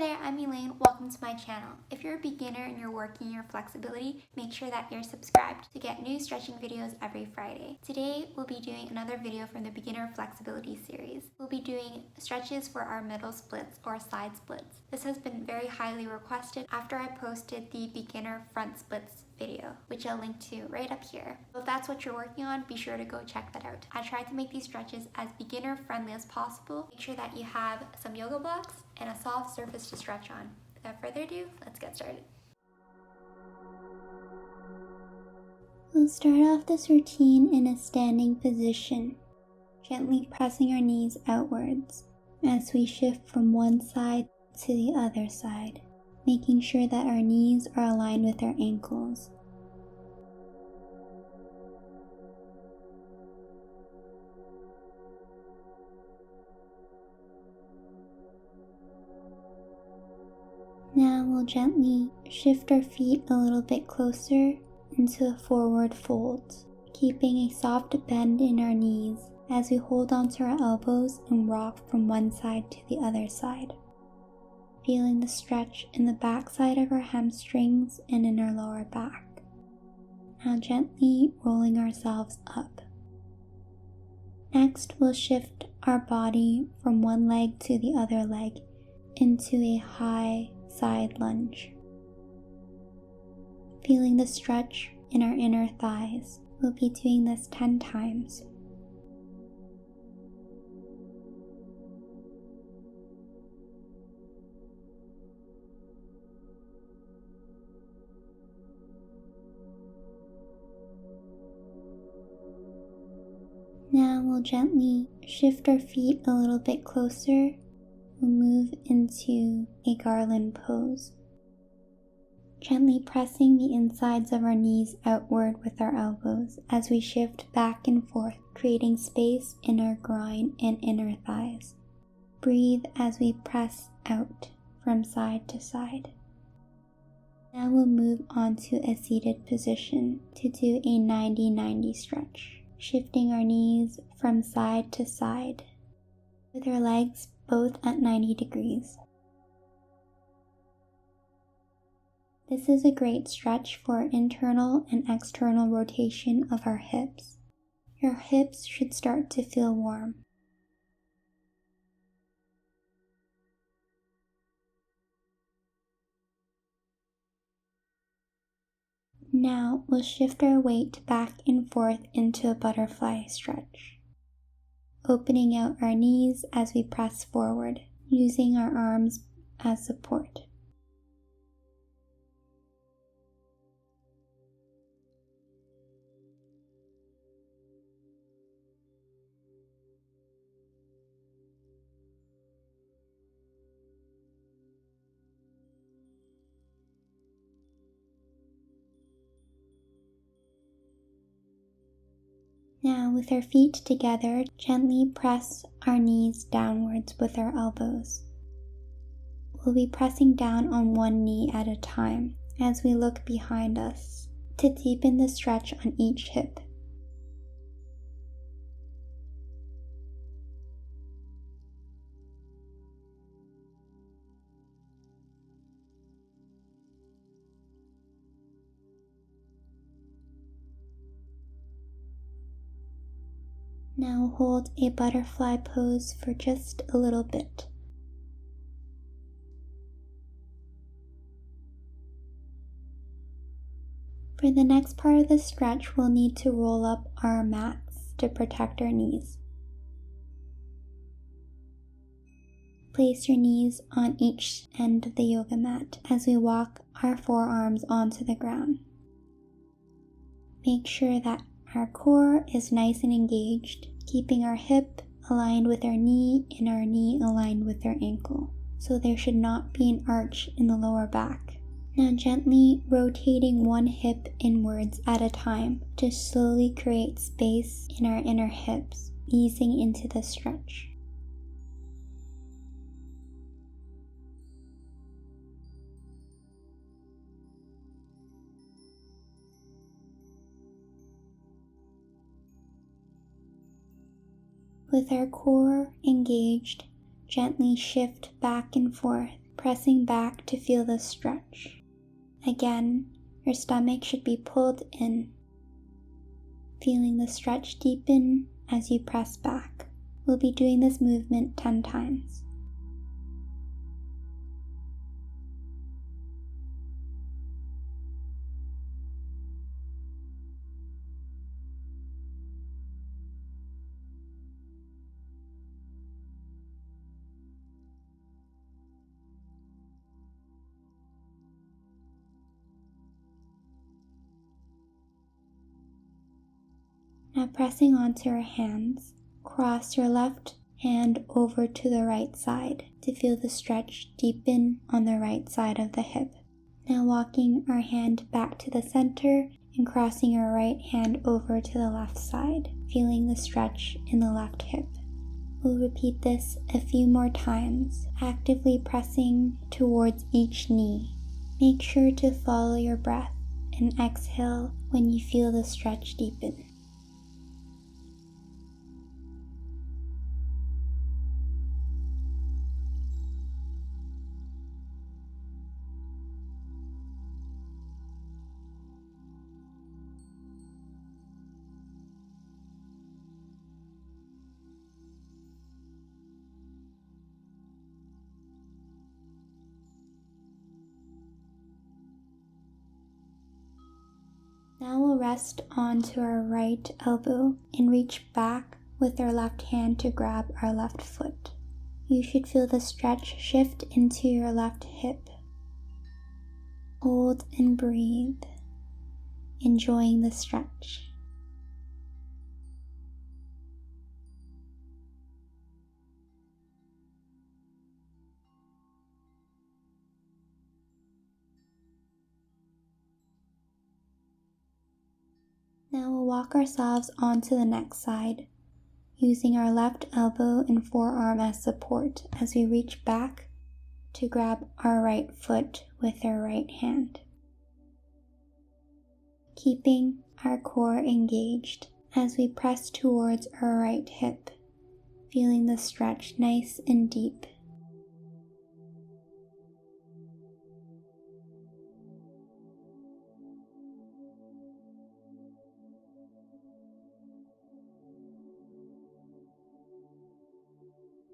there, I'm Elaine. Welcome to my channel. If you're a beginner and you're working your flexibility, make sure that you're subscribed to get new stretching videos every Friday. Today, we'll be doing another video from the beginner flexibility series. We'll be doing stretches for our middle splits or side splits. This has been very highly requested after I posted the beginner front splits video, which I'll link to right up here. So if that's what you're working on, be sure to go check that out. I tried to make these stretches as beginner friendly as possible. Make sure that you have some yoga blocks and a soft surface to stretch on. Without further ado, let's get started. We'll start off this routine in a standing position, gently pressing our knees outwards as we shift from one side to the other side, making sure that our knees are aligned with our ankles. Now we'll gently shift our feet a little bit closer into a forward fold, keeping a soft bend in our knees as we hold onto our elbows and rock from one side to the other side, feeling the stretch in the back side of our hamstrings and in our lower back. Now gently rolling ourselves up. Next, we'll shift our body from one leg to the other leg into a high side lunge. Feeling the stretch in our inner thighs. We'll be doing this 10 times. Now we'll gently shift our feet a little bit closer. We'll move into a garland pose, gently pressing the insides of our knees outward with our elbows as we shift back and forth, creating space in our groin and inner thighs. Breathe as we press out from side to side. Now we'll move on to a seated position to do a 90-90 stretch, shifting our knees from side to side with our legs both at 90 degrees. This is a great stretch for internal and external rotation of our hips. Your hips should start to feel warm. Now we'll shift our weight back and forth into a butterfly stretch, opening out our knees as we press forward, using our arms as support. Now, with our feet together, gently press our knees downwards with our elbows. We'll be pressing down on one knee at a time as we look behind us to deepen the stretch on each hip. Now hold a butterfly pose for just a little bit. For the next part of the stretch, we'll need to roll up our mats to protect our knees. Place your knees on each end of the yoga mat as we walk our forearms onto the ground. Make sure that our core is nice and engaged, keeping our hip aligned with our knee and our knee aligned with our ankle, so there should not be an arch in the lower back. Now gently rotating one hip inwards at a time to slowly create space in our inner hips, easing into the stretch. With our core engaged, gently shift back and forth, pressing back to feel the stretch. Again, your stomach should be pulled in, feeling the stretch deepen as you press back. We'll be doing this movement 10 times. Now pressing onto your hands, cross your left hand over to the right side to feel the stretch deepen on the right side of the hip. Now walking our hand back to the center and crossing our right hand over to the left side, feeling the stretch in the left hip. We'll repeat this a few more times, actively pressing towards each knee. Make sure to follow your breath and exhale when you feel the stretch deepen. Now we'll rest onto our right elbow and reach back with our left hand to grab our left foot. You should feel the stretch shift into your left hip. Hold and breathe, enjoying the stretch. Now we'll walk ourselves onto the next side, using our left elbow and forearm as support as we reach back to grab our right foot with our right hand. Keeping our core engaged as we press towards our right hip, feeling the stretch nice and deep.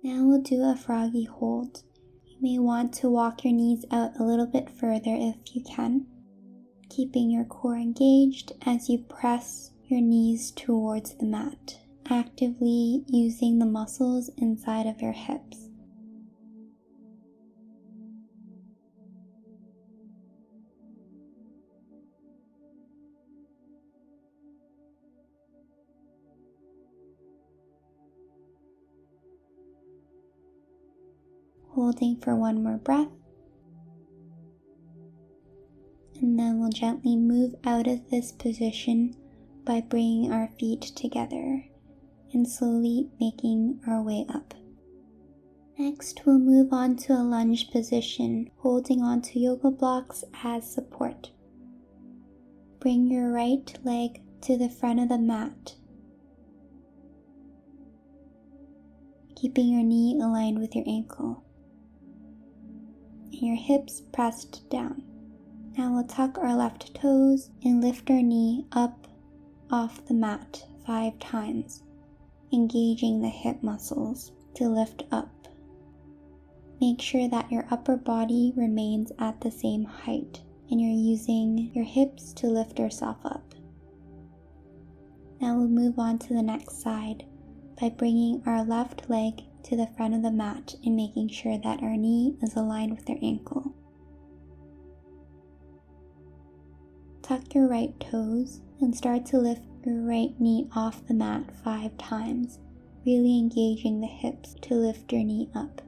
Now we'll do a froggy hold. You may want to walk your knees out a little bit further if you can, keeping your core engaged as you press your knees towards the mat, actively using the muscles inside of your hips. Holding for one more breath, and then we'll gently move out of this position by bringing our feet together and slowly making our way up. Next, we'll move on to a lunge position, holding onto yoga blocks as support. Bring your right leg to the front of the mat, keeping your knee aligned with your ankle and your hips pressed down. Now we'll tuck our left toes and lift our knee up off the mat 5 times, engaging the hip muscles to lift up. Make sure that your upper body remains at the same height and you're using your hips to lift yourself up. Now we'll move on to the next side by bringing our left leg to the front of the mat and making sure that our knee is aligned with our ankle. Tuck your right toes and start to lift your right knee off the mat 5 times, really engaging the hips to lift your knee up.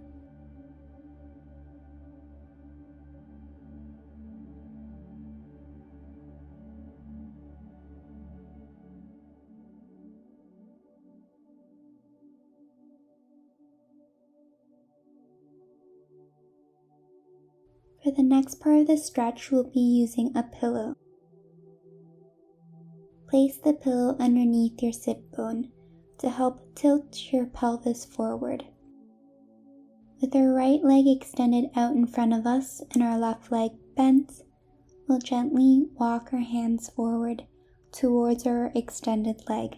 For the next part of the stretch, we'll be using a pillow. Place the pillow underneath your sit bone to help tilt your pelvis forward. With our right leg extended out in front of us and our left leg bent, we'll gently walk our hands forward towards our extended leg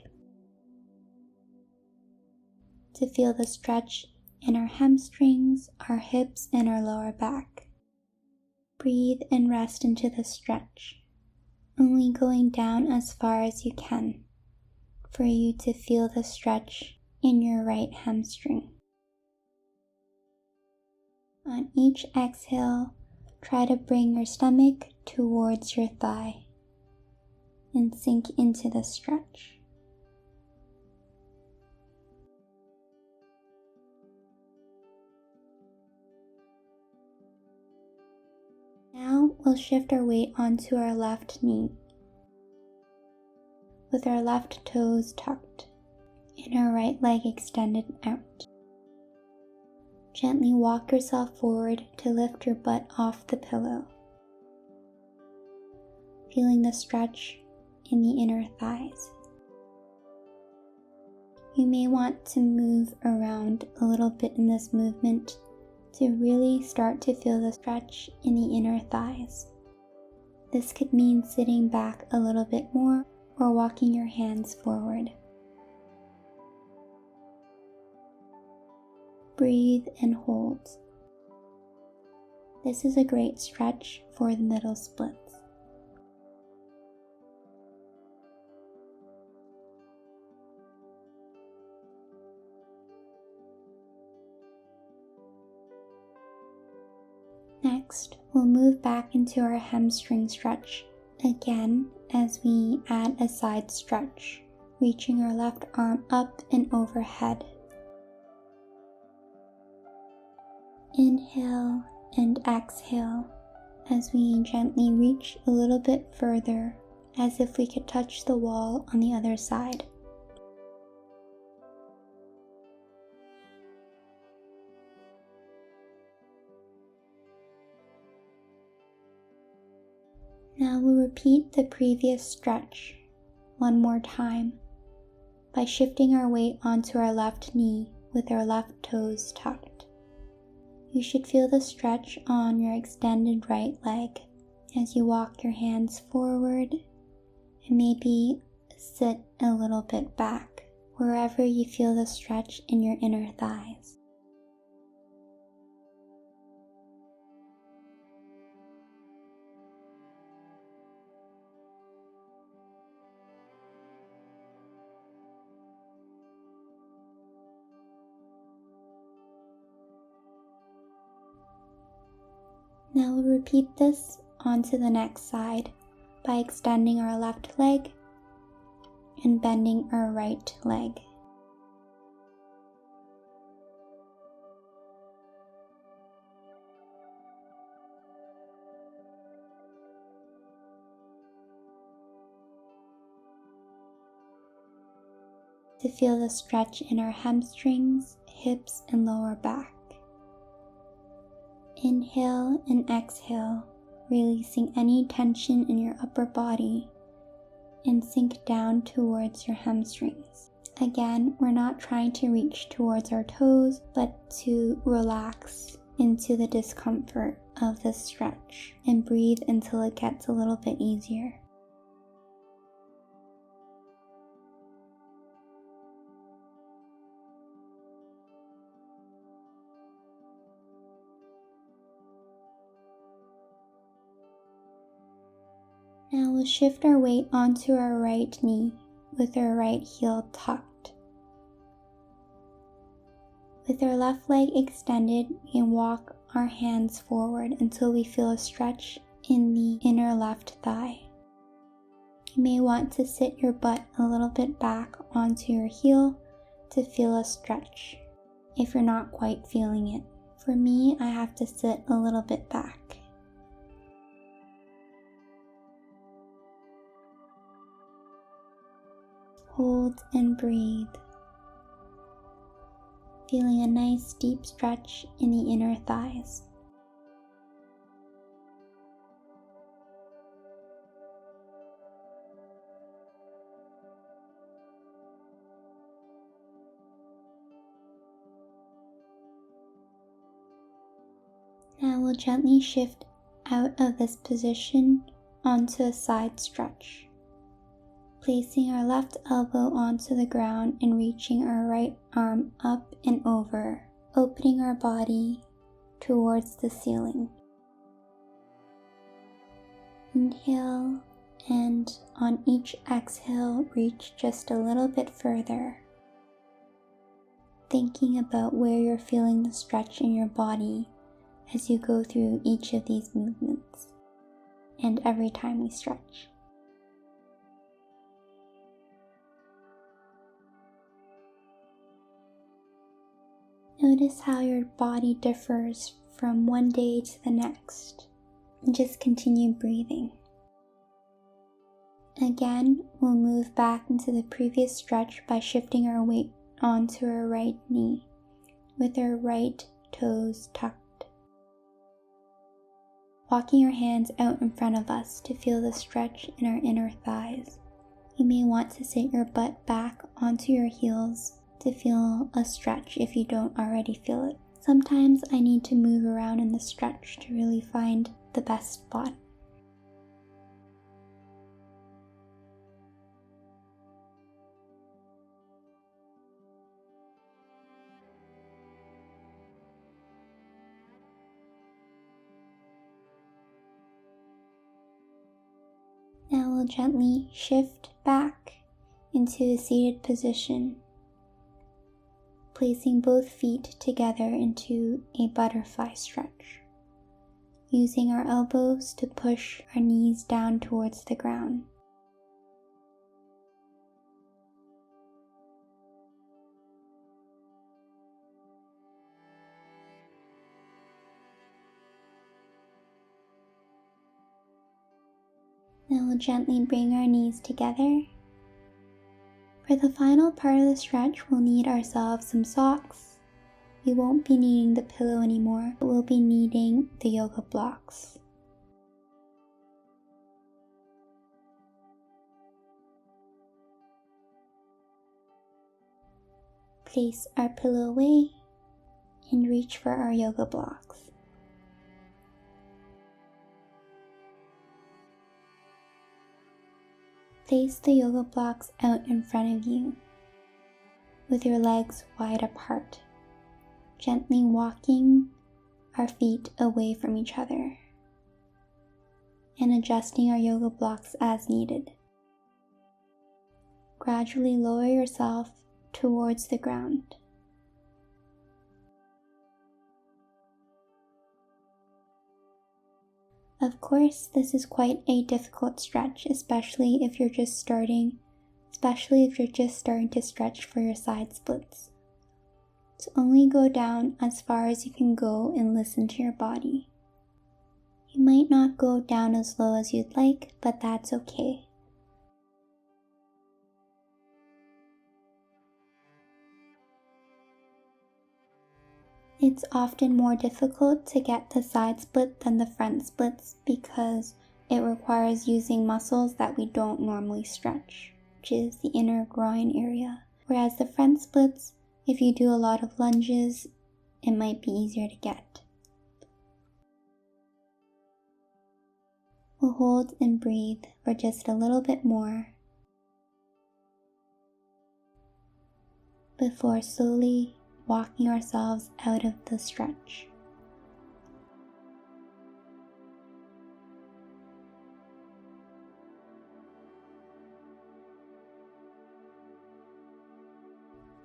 to feel the stretch in our hamstrings, our hips, and our lower back. Breathe and rest into the stretch, only going down as far as you can for you to feel the stretch in your right hamstring. On each exhale, try to bring your stomach towards your thigh and sink into the stretch. Now we'll shift our weight onto our left knee with our left toes tucked and our right leg extended out. Gently walk yourself forward to lift your butt off the pillow, feeling the stretch in the inner thighs. You may want to move around a little bit in this movement to really start to feel the stretch in the inner thighs. This could mean sitting back a little bit more or walking your hands forward. Breathe and hold. This is a great stretch for the middle splits. Next, we'll move back into our hamstring stretch again as we add a side stretch, reaching our left arm up and overhead. Inhale and exhale as we gently reach a little bit further, as if we could touch the wall on the other side. Now we'll repeat the previous stretch one more time by shifting our weight onto our left knee with our left toes tucked. You should feel the stretch on your extended right leg as you walk your hands forward and maybe sit a little bit back wherever you feel the stretch in your inner thighs. Now we'll repeat this onto the next side by extending our left leg and bending our right leg. To feel the stretch in our hamstrings, hips, and lower back. Inhale and exhale, releasing any tension in your upper body and sink down towards your hamstrings. Again, we're not trying to reach towards our toes, but to relax into the discomfort of the stretch and breathe until it gets a little bit easier. Now we'll shift our weight onto our right knee with our right heel tucked. With our left leg extended, we can walk our hands forward until we feel a stretch in the inner left thigh. You may want to sit your butt a little bit back onto your heel to feel a stretch if you're not quite feeling it. For me, I have to sit a little bit back. Hold and breathe, feeling a nice deep stretch in the inner thighs. we'll gently shift out of this position onto a side stretch, placing our left elbow onto the ground and reaching our right arm up and over, opening our body towards the ceiling. Inhale, and on each exhale, reach just a little bit further, thinking about where you're feeling the stretch in your body as you go through each of these movements and every time we stretch. Notice how your body differs from one day to the next, and just continue breathing. Again, we'll move back into the previous stretch by shifting our weight onto our right knee, with our right toes tucked. Walking our hands out in front of us to feel the stretch in our inner thighs. You may want to sit your butt back onto your heels to feel a stretch if you don't already feel it. Sometimes I need to move around in the stretch to really find the best spot. Now we'll gently shift back into a seated position, placing both feet together into a butterfly stretch, using our elbows to push our knees down towards the ground. Now we'll gently bring our knees together. For the final part of the stretch, we'll need ourselves some socks. We won't be needing the pillow anymore, but we'll be needing the yoga blocks. Place our pillow away and reach for our yoga blocks. Place the yoga blocks out in front of you, with your legs wide apart, gently walking our feet away from each other, and adjusting our yoga blocks as needed. Gradually lower yourself towards the ground. Of course, this is quite a difficult stretch, especially if you're just starting to stretch for your side splits. So only go down as far as you can go and listen to your body. You might not go down as low as you'd like, but that's okay. It's often more difficult to get the side split than the front splits because it requires using muscles that we don't normally stretch, which is the inner groin area. Whereas the front splits, if you do a lot of lunges, it might be easier to get. We'll hold and breathe for just a little bit more before slowly walking ourselves out of the stretch.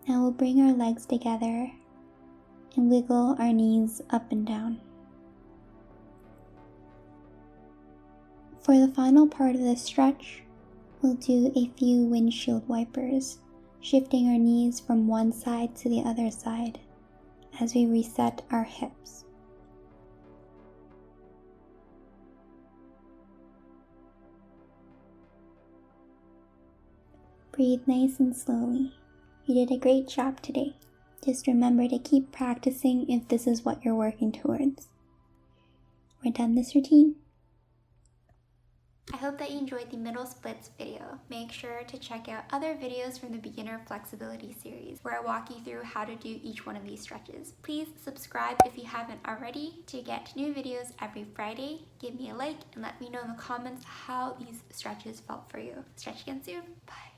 Now we'll bring our legs together and wiggle our knees up and down. For the final part of this stretch, we'll do a few windshield wipers, shifting our knees from one side to the other side as we reset our hips. Breathe nice and slowly. You did a great job today. Just remember to keep practicing if this is what you're working towards. We're done this routine. I hope that you enjoyed the middle splits video. Make sure to check out other videos from the beginner flexibility series where I walk you through how to do each one of these stretches. Please subscribe if you haven't already to get new videos every Friday. Give me a like and let me know in the comments how these stretches felt for you. Stretch again soon. Bye.